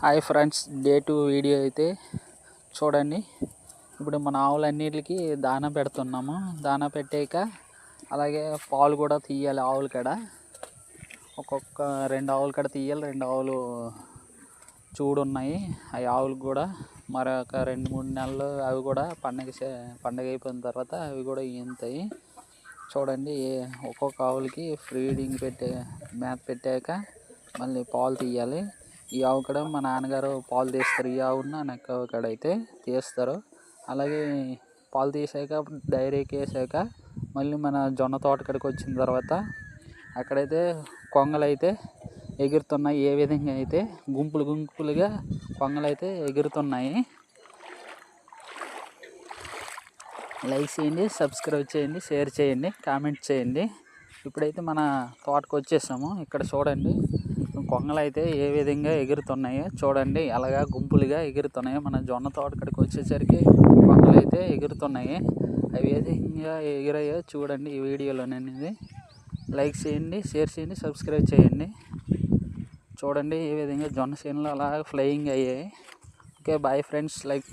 Hi friends, day 2 video అయితే చూడండి. ఇప్పుడు మన ఆవులన్నిటికి దానా పెడుతున్నాము. దానా పెట్టాక అలాగే పాలు కూడా తీయాలి. ఆవుల కాడ ఒక్కొక్క 2 ఆవుల కాడ తీయాలి. 2 ఆవులు చూడున్నాయి. ఆ ఆవులకు కూడా మరొక 2-3 నెలలు అవి కూడా పండగ అయిపోయిన తర్వాత అవి కూడా ఈనుతాయి. చూడండి, ఒక్కొక్క ఆవులకి ఫీడింగ్ మేత పెట్టాక మళ్ళీ పాలు తీయాలి. ఈ ఆవు కాడ మా నాన్నగారు పాలు తీస్తారు. ఈ ఆవున్న నక్క కాడ అయితే తీస్తారు. అలాగే పాలు తీసాక డైరీకి వేసాక మళ్ళీ మన జొన్న తోట కాడికి వచ్చిన తర్వాత అక్కడైతే కొంగలు అయితే ఎగురుతున్నాయి. ఏ విధంగా అయితే గుంపులుగా కొంగలు అయితే ఎగురుతున్నాయి. లైక్ చేయండి, సబ్స్క్రైబ్ చేయండి, షేర్ చేయండి, కామెంట్ చేయండి. ఇప్పుడైతే మన తోటకు వచ్చేసాము. ఇక్కడ చూడండి, కొంగలు అయితే ఏ విధంగా ఎగురుతున్నాయో చూడండి. అలాగా గుంపులుగా ఎగురుతున్నాయి. మన జొన్న తోట కాడికి వచ్చేసరికి కొంగలు అయితే ఎగురుతున్నాయి. అవి ఏ విధంగా ఎగిరాయో చూడండి ఈ వీడియోలోనేది. లైక్ చేయండి, షేర్ చేయండి, సబ్స్క్రైబ్ చేయండి. చూడండి ఏ విధంగా జొన్న చేనులు అలా ఫ్లయింగ్ అయ్యాయి. Okay, bye friends. లైక్